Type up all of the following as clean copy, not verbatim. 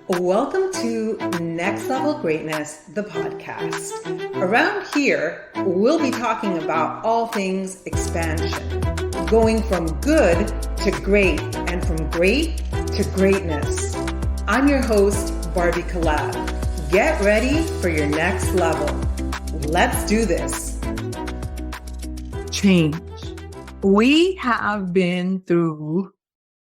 Welcome to Next Level Greatness, the podcast. Around here, we'll be talking about all things expansion, going from good to great and from great to greatness. I'm your host, Barbie Collab. Get ready for your next level. Let's do this. Change. We have been through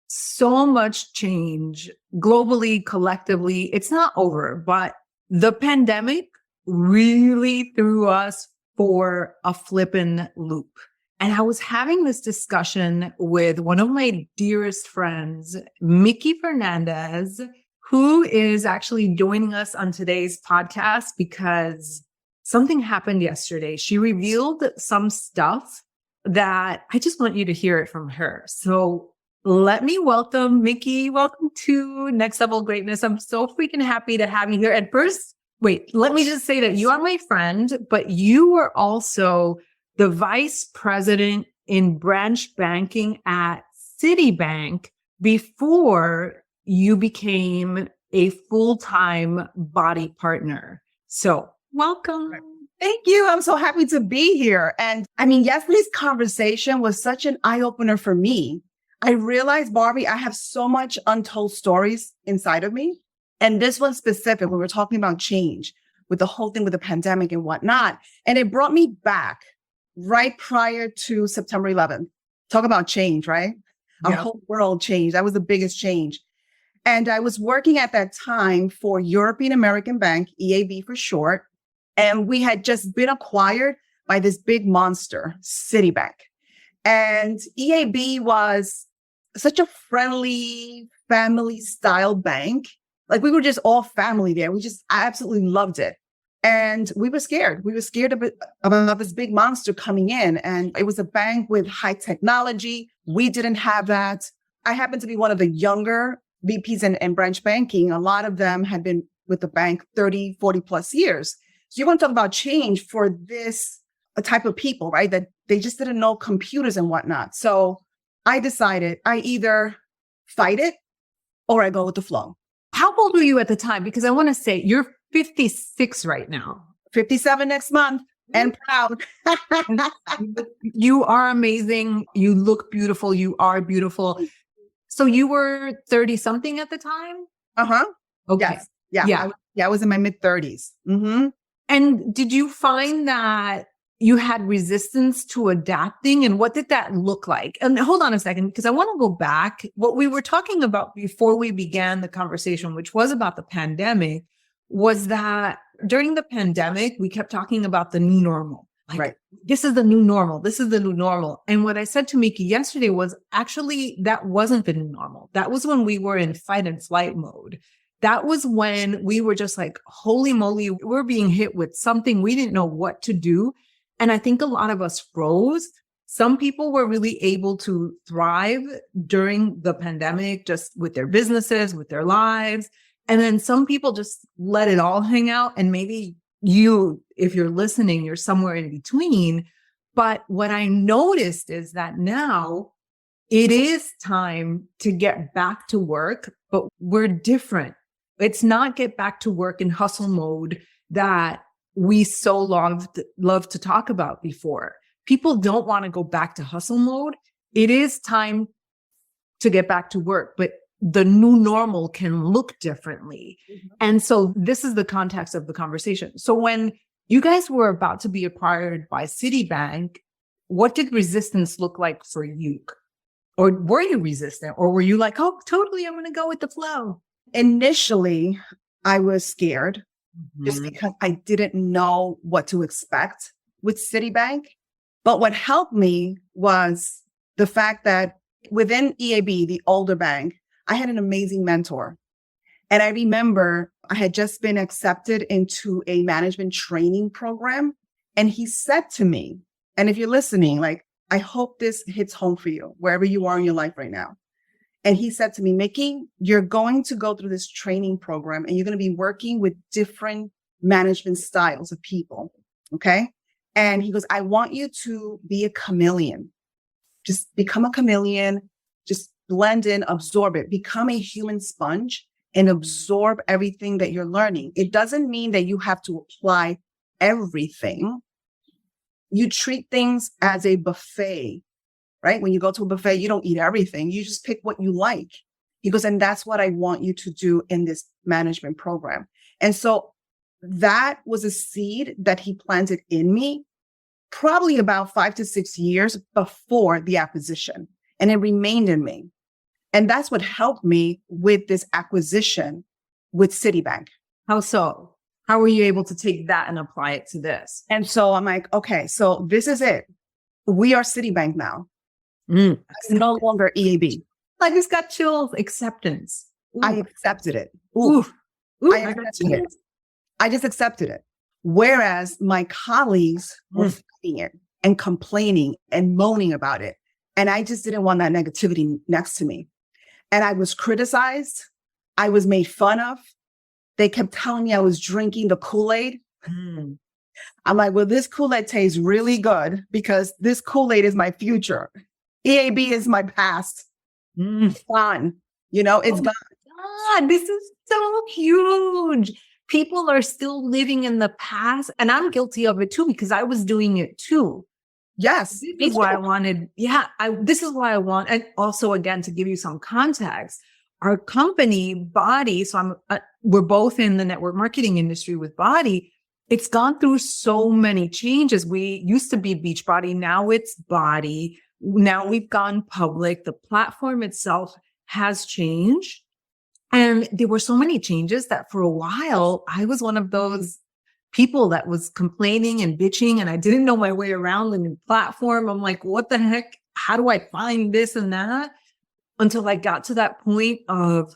so much change globally, collectively. It's not over, but the pandemic really threw us for a flippin' loop. And I was having this discussion with one of my dearest friends, Micki Fernandez, who is actually joining us on today's podcast because something happened yesterday. She revealed some stuff that I just want you to hear it from her. So let me welcome Micki. Welcome to Next Level Greatness. I'm so freaking happy to have you here. And first, wait, let me just say that you are my friend, but you were also the vice president in branch banking at Citibank before you became a full-time body partner. So welcome. Thank you. I'm so happy to be here. And I mean, yesterday's conversation was such an eye-opener for me. I realized, Barbie, I have so much untold stories inside of me. And this one specific, when we're talking about change with the whole thing with the pandemic and whatnot. And it brought me back right prior to September 11th. Talk about change, right? Our whole world changed. That was the biggest change. And I was working at that time for European American Bank, EAB for short. And we had just been acquired by this big monster, Citibank. And EAB was such a friendly family style bank. Like we were just all family there. I absolutely loved it. And we were scared. We were scared about this big monster coming in. And it was a bank with high technology. We didn't have that. I happened to be one of the younger VPs in branch banking. A lot of them had been with the bank 30, 40 plus years. So you want to talk about change for this type of people, right? That they just didn't know computers and whatnot. So I decided I either fight it or I go with the flow. How old were you at the time? Because I want to say you're 56 right now. 57 next month and proud. You are amazing. You look beautiful. You are beautiful. So you were 30 something at the time? Uh-huh. Okay. Yes. Yeah. I was in my mid 30s. Mm-hmm. And did you find that you had resistance to adapting? And what did that look like? And hold on a second, because I want to go back. What we were talking about before we began the conversation, which was about the pandemic, was that during the pandemic, we kept talking about the new normal. Like, right. This is the new normal. This is the new normal. And what I said to Micki yesterday was actually that wasn't the new normal. That was when we were in fight and flight mode. That was when we were just like, holy moly, we're being hit with something we didn't know what to do. And I think a lot of us froze. Some people were really able to thrive during the pandemic, just with their businesses, with their lives. And then some people just let it all hang out. And maybe you, if you're listening, you're somewhere in between. But what I noticed is that now it is time to get back to work, but we're different. It's not get back to work in hustle mode that we so love to talk about before. People don't want to go back to hustle mode. It is time to get back to work, but the new normal can look differently. Mm-hmm. And so this is the context of the conversation. So when you guys were about to be acquired by Citibank, what did resistance look like for you? Or were you resistant? Or were you like, oh, totally, I'm going to go with the flow? Initially, I was scared. Just because I didn't know what to expect with Citibank. But what helped me was the fact that within EAB, the older bank, I had an amazing mentor. And I remember I had just been accepted into a management training program. And he said to me, and if you're listening, like, I hope this hits home for you, wherever you are in your life right now. And he said to me, Micki, you're going to go through this training program and you're going to be working with different management styles of people. Okay. And he goes, I want you to be a chameleon. Just become a chameleon, just blend in, absorb it, become a human sponge and absorb everything that you're learning. It doesn't mean that you have to apply everything. You treat things as a buffet, right? When you go to a buffet, you don't eat everything. You just pick what you like. He goes, and that's what I want you to do in this management program. And so that was a seed that he planted in me probably about 5 to 6 years before the acquisition. And it remained in me. And that's what helped me with this acquisition with Citibank. How so? How were you able to take that and apply it to this? And so I'm like, okay, so this is it. We are Citibank now. Mm. It's no longer EAB. I just got chills. Acceptance. Ooh. I accepted it. Ooh. Ooh, I accepted it. I just accepted it. Whereas my colleagues were fighting it and complaining and moaning about it. And I just didn't want that negativity next to me. And I was criticized. I was made fun of. They kept telling me I was drinking the Kool-Aid. Mm. I'm like, well, this Kool-Aid tastes really good because this Kool-Aid is my future. EAB is my past. It's gone. It's gone. God, this is so huge. People are still living in the past. And I'm guilty of it too, because I was doing it too. Yes. This is why I wanted. Yeah. This is why I want. And also, again, to give you some context, our company Body. So we're both in the network marketing industry with Body. It's gone through so many changes. We used to be Beachbody. Now it's Body. Now we've gone public. The platform itself has changed. And there were so many changes that for a while, I was one of those people that was complaining and bitching, and I didn't know my way around the new platform. I'm like, what the heck? How do I find this and that? Until I got to that point of,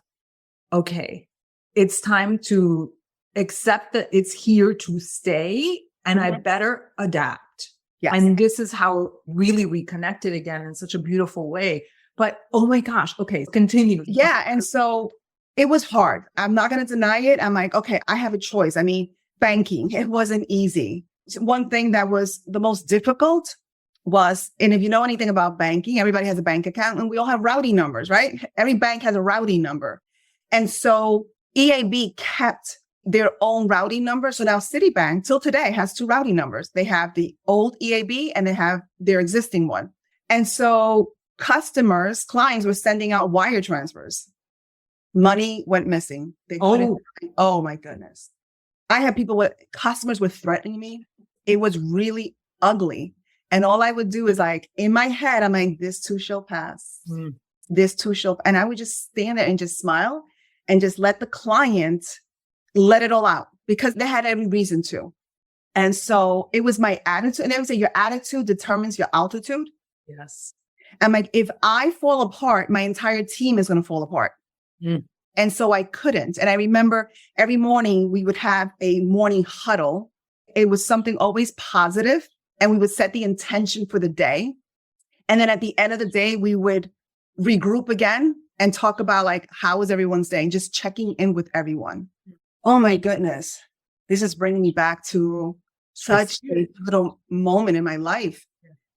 okay, it's time to accept that it's here to stay and I better adapt. Yes. And this is how really reconnected again in such a beautiful way. But oh my gosh, okay, continue. Yeah. And so it was hard. I'm not going to deny it. I'm like, okay, I have a choice. I mean, banking, it wasn't easy. One thing that was the most difficult was, and if you know anything about banking, everybody has a bank account and we all have routing numbers, right? Every bank has a routing number. And so EAB kept their own routing number. So now Citibank till today has 2 routing numbers. They have the old EAB and they have their existing one. And so clients were sending out wire transfers. Money went missing. Oh my goodness. I had customers were threatening me. It was really ugly. And all I would do is like, in my head, I'm like, this too shall pass. This too shall. And I would just stand there and just smile and just let the client let it all out because they had every reason to. And so it was my attitude. And they would say, your attitude determines your altitude. Yes. I'm like, if I fall apart, my entire team is going to fall apart. And so I couldn't. And I remember every morning we would have a morning huddle. It was something always positive, and we would set the intention for the day. And then at the end of the day, we would regroup again and talk about like, how was everyone's day? Just checking in with everyone. Oh my goodness. This is bringing me back to such a little moment in my life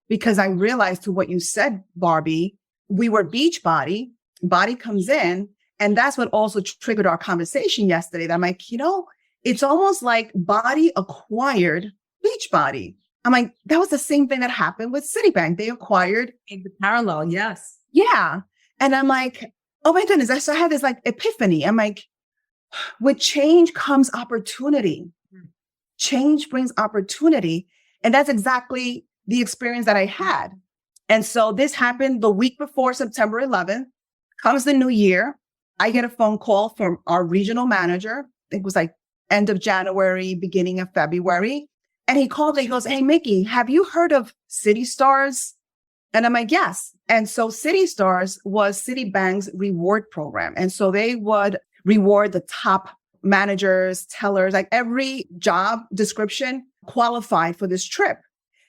because I realized to what you said, Barbie, we were Beachbody. Body comes in. And that's what also triggered our conversation yesterday. That I'm like, it's almost like Body acquired Beachbody. I'm like, that was the same thing that happened with Citibank. They acquired the parallel. Yes. Yeah. And I'm like, oh my goodness. So I had this like epiphany. I'm like, with change comes opportunity. Change brings opportunity. And that's exactly the experience that I had. And so this happened the week before September 11th. Comes the new year. I get a phone call from our regional manager. It was like end of January, beginning of February. And he called me. He goes, hey, Micki, have you heard of City Stars? And I'm like, yes. And so City Stars was Citibank's reward program. And so they would reward the top managers, tellers, like every job description qualified for this trip.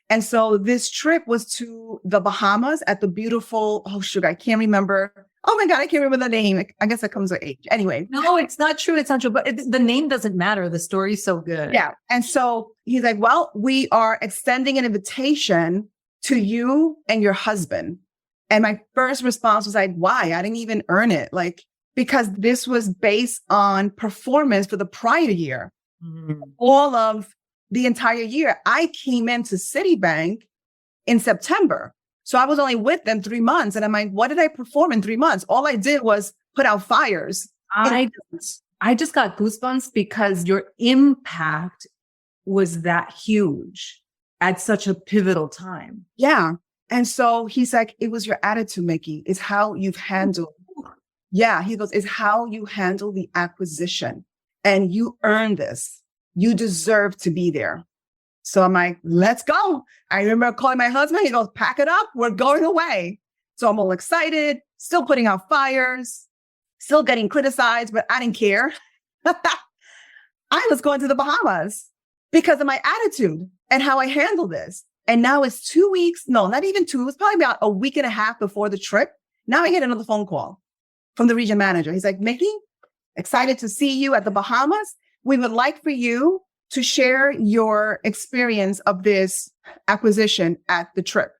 And so this trip was to the Bahamas at the beautiful, I can't remember. Oh my God, I can't remember the name. I guess that comes with age. Anyway. No, it's not true. It's not true. But the name doesn't matter. The story's so good. Yeah. And so he's like, well, we are extending an invitation to you and your husband. And my first response was like, why? I didn't even earn it. Like, because this was based on performance for the prior year. All of the entire year. I came into Citibank in September. So I was only with them 3 months. And I'm like, what did I perform in 3 months? All I did was put out fires. I just got goosebumps because your impact was that huge at such a pivotal time. Yeah. And so he's like, it was your attitude, Micki. It's how you've handled. Yeah. He goes, it's how you handle the acquisition. And you earned this. You deserve to be there. So I'm like, let's go. I remember calling my husband. He goes, pack it up. We're going away. So I'm all excited, still putting out fires, still getting criticized, but I didn't care. I was going to the Bahamas because of my attitude and how I handle this. And now it's 2 weeks. No, not even 2. It was probably about a week and a half before the trip. Now I get another phone call from the region manager. He's like, Micki, excited to see you at the Bahamas. We would like for you to share your experience of this acquisition at the trip.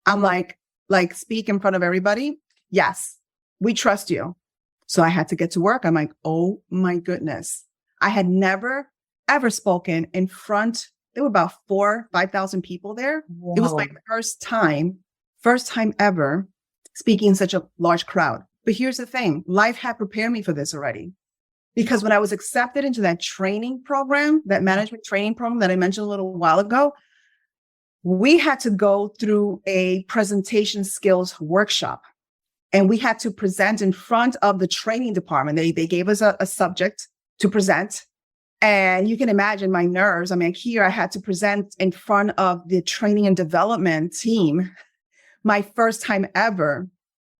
I'm like speak in front of everybody. Yes, we trust you. So I had to get to work. I'm like, oh my goodness. I had never, ever spoken in front. There were about 5,000 people there. Whoa. It was my first time ever speaking in such a large crowd. But here's the thing. Life had prepared me for this already. Because when I was accepted into that training program, that management training program that I mentioned a little while ago, we had to go through a presentation skills workshop. And we had to present in front of the training department. They gave us a subject to present. And you can imagine my nerves. I mean, here I had to present in front of the training and development team, my first time ever.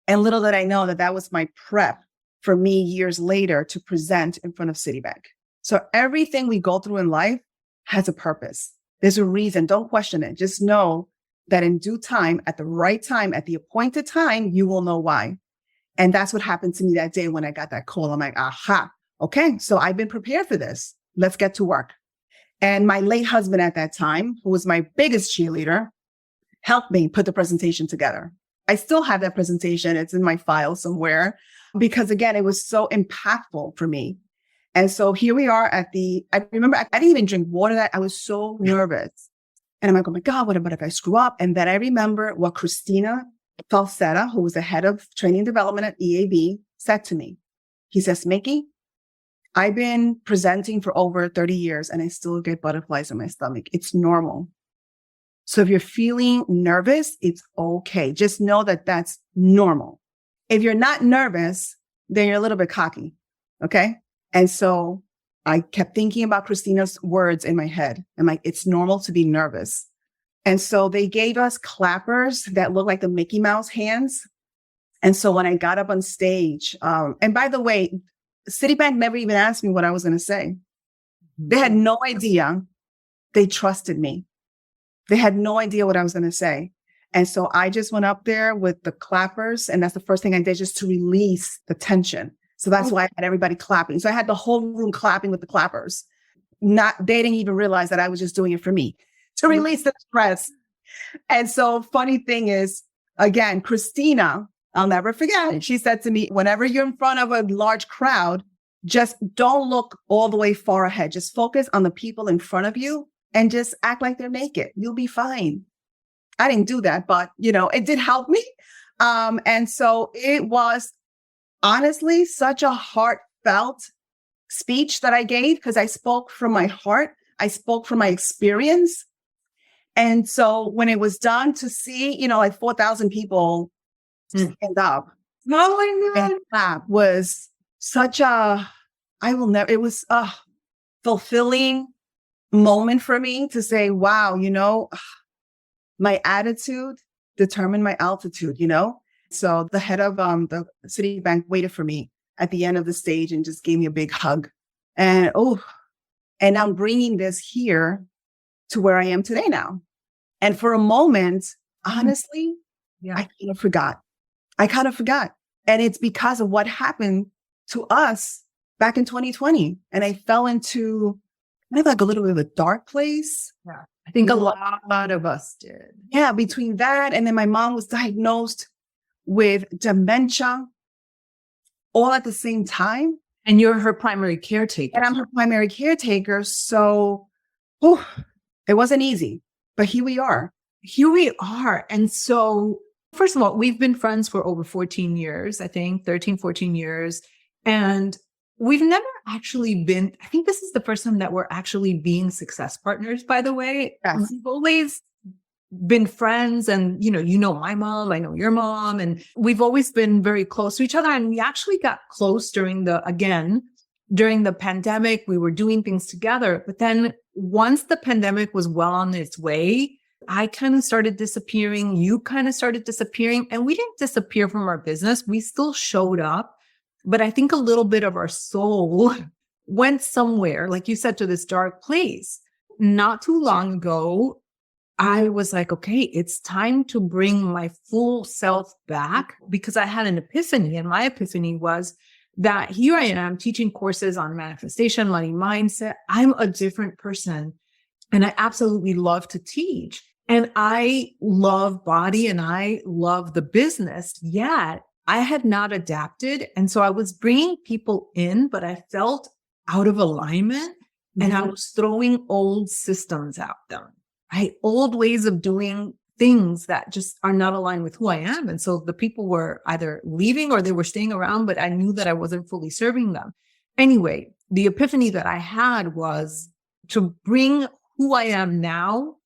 And little did I know that was my prep for me years later to present in front of Citibank. So everything we go through in life has a purpose. There's a reason. Don't question it. Just know that in due time, at the right time, at the appointed time, you will know why. And that's what happened to me that day when I got that call. I'm like, aha, okay. So I've been prepared for this. Let's get to work. And my late husband at that time, who was my biggest cheerleader, helped me put the presentation together. I still have that presentation. It's in my file somewhere because again, it was so impactful for me. And so here we are I remember I didn't even drink water I was so nervous. And I'm like, oh my God, what if I screw up? And then I remember what Christina Falsetta, who was the head of training and development at EAB, said to me. He says, Micki, I've been presenting for over 30 years and I still get butterflies in my stomach. It's normal. So if you're feeling nervous, it's okay. Just know that that's normal. If you're not nervous, then you're a little bit cocky. Okay. And so I kept thinking about Christina's words in my head. I'm like, it's normal to be nervous. And so they gave us clappers that looked like the Mickey Mouse hands. And so when I got up on stage, and by the way, Citibank never even asked me what I was going to say. They had no idea. They trusted me. They had no idea what I was going to say. And so I just went up there with the clappers. And that's the first thing I did, just to release the tension. So that's why I had everybody clapping. So I had the whole room clapping with the clappers. They didn't even realize that I was just doing it for me to release the stress. And so funny thing is, again, Christina, I'll never forget. She said to me, whenever you're in front of a large crowd, just don't look all the way far ahead. Just focus on the people in front of you and just act like they're naked. You'll be fine. I didn't do that, but it did help me. And so it was honestly such a heartfelt speech that I gave because I spoke from my heart. I spoke from my experience. And so when it was done, to see, like 4,000 people stand up. Oh my God. And that was such it was a fulfilling moment for me to say, wow, my attitude determined my altitude, So the head of the Citibank waited for me at the end of the stage and just gave me a big hug. And I'm bringing this here to where I am today now. And for a moment, honestly, I kind of forgot. And it's because of what happened to us back in 2020. And I fell into kind of like a little bit of a dark place. Yeah. I think a lot of us did. Yeah. Between that and then my mom was diagnosed with dementia. all at the same time. And you're her primary caretaker. And I'm her primary caretaker. So it wasn't easy, but here we are. Here we are. And so, first of all, we've been friends for over 14 years, I think 13, 14 years. And we've never actually been, I think this is the first time that we're actually being success partners, by the way. Yes. We've always been friends and, you know my mom, I know your mom, and we've always been very close to each other. And we actually got close during the pandemic. We were doing things together. But then once the pandemic was well on its way, I kind of started disappearing. You kind of started disappearing, and we didn't disappear from our business. We still showed up. But I think a little bit of our soul went somewhere, like you said, to this dark place. Not too long ago, I was like, okay, it's time to bring my full self back, because I had an epiphany. And my epiphany was that here I am teaching courses on manifestation, money mindset. I'm a different person, and I absolutely love to teach. And I love body and I love the business, yet I had not adapted. And so I was bringing people in, but I felt out of alignment, and I was throwing old systems at them, right? Old ways of doing things that just are not aligned with who I am. And so the people were either leaving or they were staying around, but I knew that I wasn't fully serving them. Anyway, the epiphany that I had was to bring who I am now,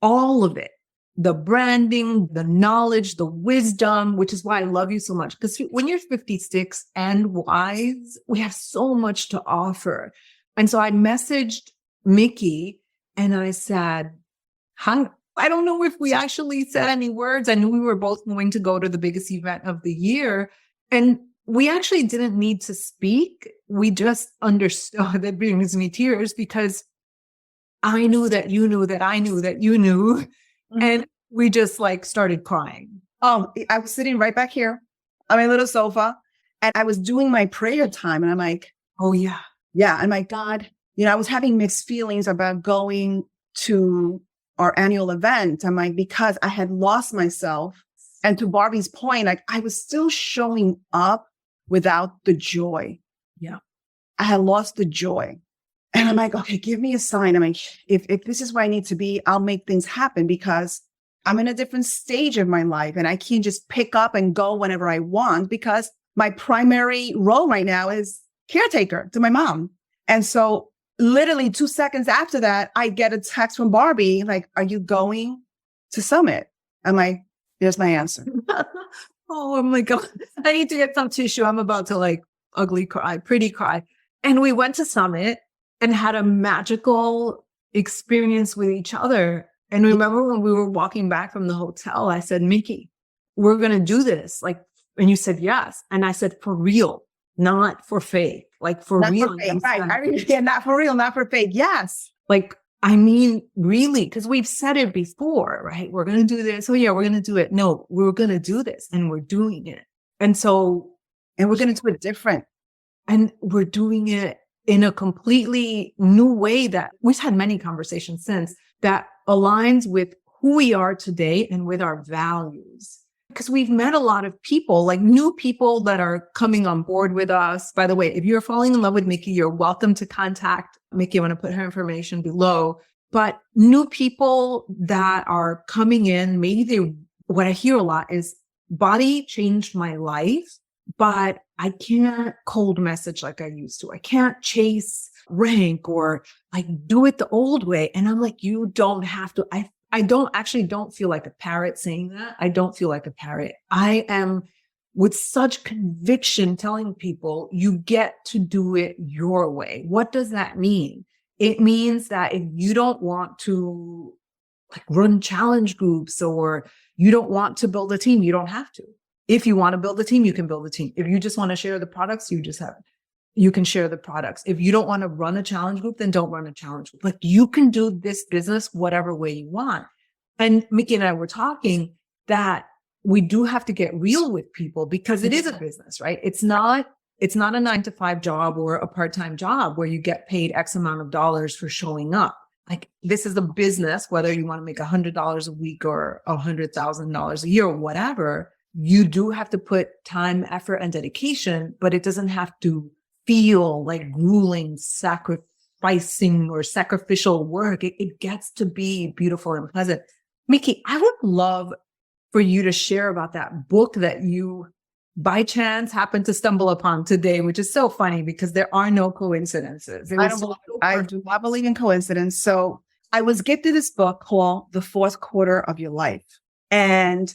all of it, the branding, the knowledge, the wisdom, which is why I love you so much. Because when you're 56 and wise, we have so much to offer. And so I messaged Micki and I said, I don't know if we actually said any words. I knew we were both going to go to the biggest event of the year. And we actually didn't need to speak. We just understood. That brings me tears, because I knew that you knew that I knew that you knew. And we just like started crying. Oh, I was sitting right back here on my little sofa, and I was doing my prayer time. And I'm like, oh yeah. Yeah. I'm like, God, I was having mixed feelings about going to our annual event. I'm like, because I had lost myself. And to Barbie's point, like I was still showing up without the joy. Yeah. I had lost the joy. And I'm like, okay, give me a sign. I'm like, if this is where I need to be, I'll make things happen, because I'm in a different stage of my life and I can't just pick up and go whenever I want, because my primary role right now is caretaker to my mom. And so literally 2 seconds after that, I get a text from Barbie, like, are you going to Summit? I'm like, there's my answer. Oh my God. I need to get some tissue. I'm about to like pretty cry. And we went to Summit and had a magical experience with each other. And remember when we were walking back from the hotel, I said, Micki, we're going to do this. Like, and you said, yes. And I said, for real, not for fake, like for Not real. for fake, right. Yeah, not for real, not for fake. Yes. Like, I mean, really, because we've said it before, right? We're going to do this. Oh yeah, we're going to do it. No, we're going to do this, and we're doing it. And we're going to do it different. And we're doing it in a completely new way that we've had many conversations since that aligns with who we are today and with our values. Because we've met a lot of people, like new people that are coming on board with us. By the way, if you're falling in love with Micki, you're welcome to contact Micki. I want to put her information below. But new people that are coming in, what I hear a lot is, body changed my life, but I can't cold message like I used to. I can't chase rank or like do it the old way. And I'm like, you don't have to. I don't feel like a parrot saying that. I don't feel like a parrot. I am with such conviction telling people you get to do it your way. What does that mean? It means that if you don't want to like run challenge groups or you don't want to build a team, you don't have to. If you want to build a team, you can build a team. If you just want to share the products, you can share the products. If you don't want to run a challenge group, then don't run a challenge group. Like you can do this business whatever way you want. And Micki and I were talking that we do have to get real with people because it is a business, right? It's not a 9-to-5 job or a part-time job where you get paid X amount of dollars for showing up. Like this is a business, whether you want to make $100 a week or $100,000 a year or whatever, you do have to put time, effort, and dedication, but it doesn't have to feel like grueling, sacrificing or sacrificial work. It gets to be beautiful and pleasant. Micki, I would love for you to share about that book that you by chance happened to stumble upon today, which is so funny because there are no coincidences. I do not believe in coincidence. So I was gifted this book called The Fourth Quarter of Your Life. And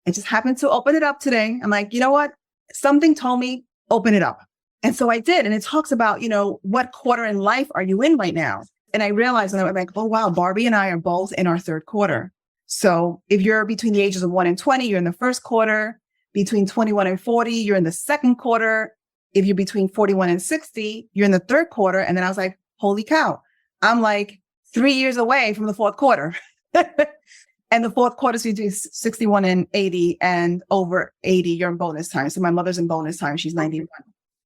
I just happened to open it up today. I'm like, you know what? Something told me, open it up. And so I did. And it talks about, what quarter in life are you in right now? And I realized, and I'm like, oh, wow, Barbie and I are both in our third quarter. So if you're between the ages of 1 and 20, you're in the first quarter. Between 21 and 40, you're in the second quarter. If you're between 41 and 60, you're in the third quarter. And then I was like, holy cow, I'm like 3 years away from the fourth quarter. And the fourth quarter is between 61 and 80, and over 80, you're in bonus time. So my mother's in bonus time. She's 91.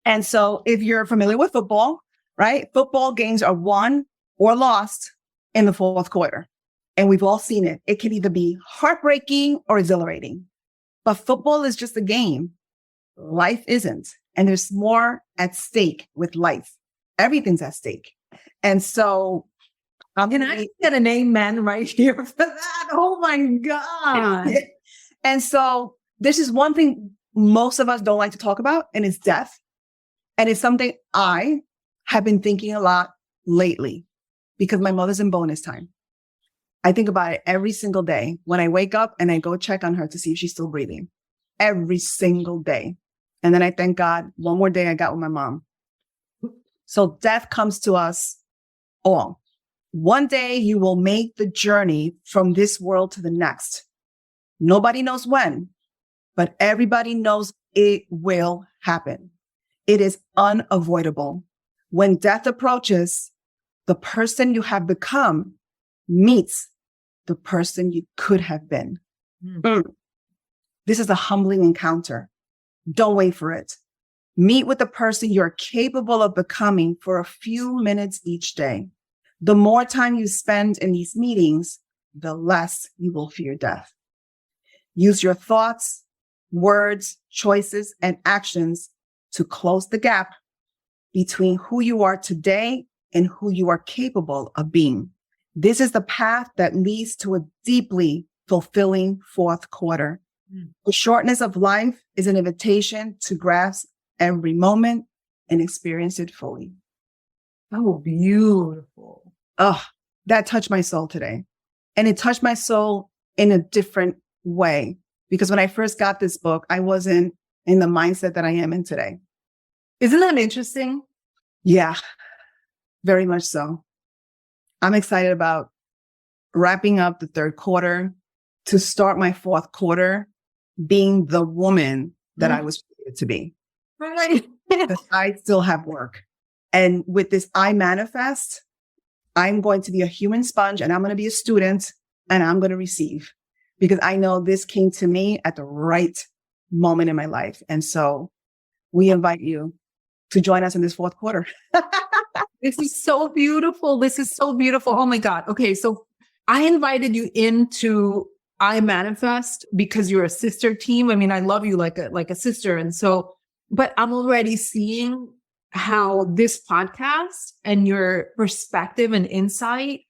And so if you're familiar with football, right? Football games are won or lost in the fourth quarter. And we've all seen it. It can either be heartbreaking or exhilarating. But football is just a game. Life isn't. And there's more at stake with life. Everything's at stake. And so can I get an amen right here for that? Oh my God. And so this is one thing most of us don't like to talk about, and it's death. And it's something I have been thinking a lot lately because my mother's in bonus time. I think about it every single day when I wake up and I go check on her to see if she's still breathing. Every single day. And then I thank God, one more day I got with my mom. So death comes to us all. One day you will make the journey from this world to the next. Nobody knows when, but everybody knows it will happen. It is unavoidable. When death approaches, the person you have become meets the person you could have been. This is a humbling encounter. Don't wait for it. Meet with the person you're capable of becoming for a few minutes each day. The more time you spend in these meetings, the less you will fear death. Use your thoughts, words, choices, and actions to close the gap between who you are today and who you are capable of being. This is the path that leads to a deeply fulfilling fourth quarter. The shortness of life is an invitation to grasp every moment and experience it fully. Oh, beautiful. Oh, that touched my soul today. And it touched my soul in a different way. Because when I first got this book, I wasn't in the mindset that I am in today. Isn't that interesting? Yeah, very much so. I'm excited about wrapping up the third quarter to start my fourth quarter being the woman that I was created to be. Right. Because I still have work. And with this I manifest, I'm going to be a human sponge and I'm going to be a student and I'm going to receive because I know this came to me at the right moment in my life. And so we invite you to join us in this fourth quarter. This is so beautiful. This is so beautiful. Oh my God. Okay. So I invited you into I Manifest because you're a sister team. I mean, I love you like a sister. And so, but I'm already seeing how this podcast and your perspective and insight,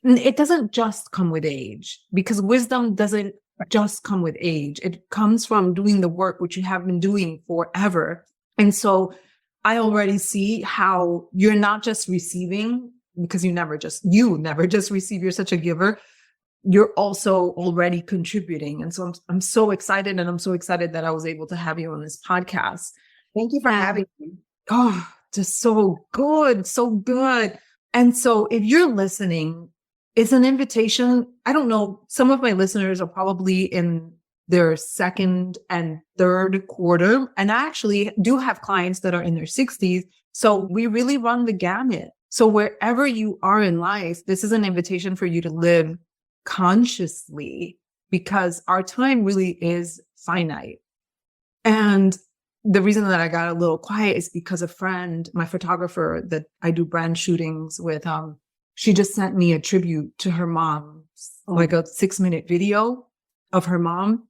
it doesn't just come with age because wisdom doesn't just come with age. It comes from doing the work, which you have been doing forever. And so I already see how you're not just receiving because you never just receive. You're such a giver. You're also already contributing. And so I'm so excited. And I'm so excited that I was able to have you on this podcast. Thank you for having me. Oh, just so good. So good. And so if you're listening, it's an invitation. I don't know. Some of my listeners are probably in their second and third quarter. And I actually do have clients that are in their 60s. So we really run the gamut. So wherever you are in life, this is an invitation for you to live consciously because our time really is finite. And the reason that I got a little quiet is because a friend, my photographer that I do brand shootings with, she just sent me a tribute to her mom, like a 6-minute video of her mom.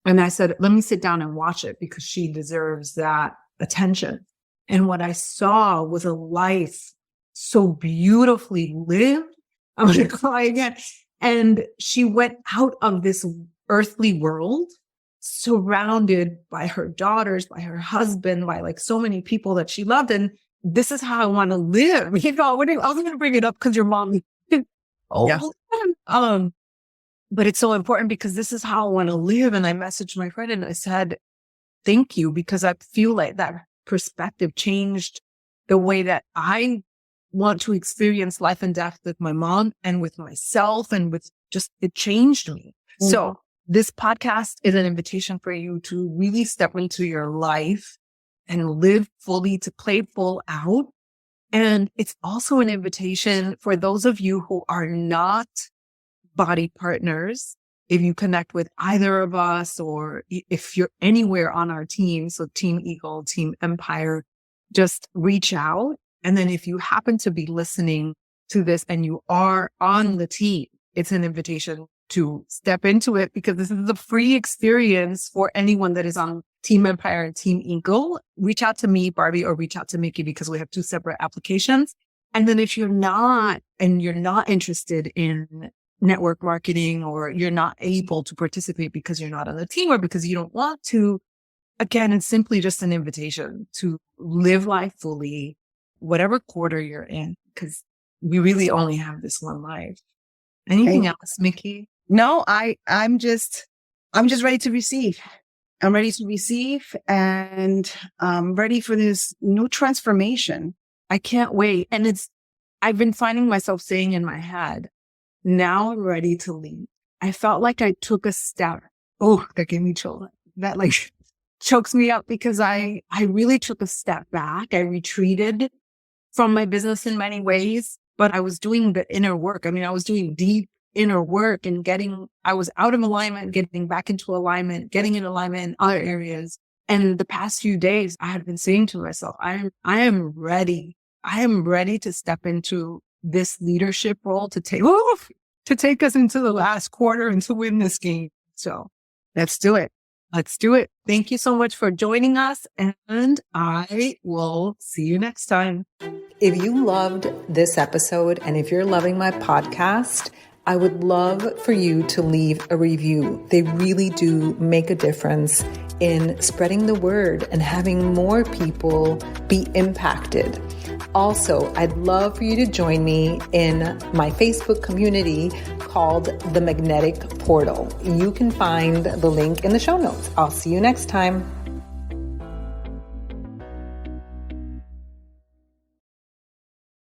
And I said, let me sit down and watch it because she deserves that attention. And what I saw was a life so beautifully lived. I'm going to cry again. And she went out of this earthly world surrounded by her daughters, by her husband, by like so many people that she loved. And this is how I want to live. You know, I was going to bring it up because your mom. But it's so important because this is how I want to live. And I messaged my friend and I said, thank you, because I feel like that perspective changed the way that I want to experience life and death with my mom and with myself and with just, it changed me. Mm-hmm. So this podcast is an invitation for you to really step into your life and live fully, to play full out. And it's also an invitation for those of you who are not body partners. If you connect with either of us, or if you're anywhere on our team, so Team Eagle, Team Empire, just reach out. And then if you happen to be listening to this and you are on the team, it's an invitation to step into it, because this is a free experience for anyone that is on Team Empire and Team Eagle. Reach out to me, Barbie, or reach out to Micki, because we have 2 separate applications. And then if you're not, and you're not interested in network marketing, or you're not able to participate because you're not on the team or because you don't want to, again, it's simply just an invitation to live life fully, whatever quarter you're in, because we really only have this one life. Anything else, Micki? No, I'm just ready to receive. I'm ready to receive, and I'm ready for this new transformation. I can't wait. And I've been finding myself saying in my head, now I'm ready to leave. I felt like I took a step. Oh, that gave me chills. That like chokes me up, because I really took a step back. I retreated from my business in many ways, but I was doing the inner work. I mean, I was doing deep inner work and I was out of alignment, getting back into alignment, getting in alignment in other areas. And the past few days, I had been saying to myself, I am ready. I am ready to step into this leadership role to take us into the last quarter and to win this game. So let's do it. Let's do it. Thank you so much for joining us, and I will see you next time. If you loved this episode, and if you're loving my podcast, I would love for you to leave a review. They really do make a difference in spreading the word and having more people be impacted. Also, I'd love for you to join me in my Facebook community called The Magnetic Portal. You can find the link in the show notes. I'll see you next time.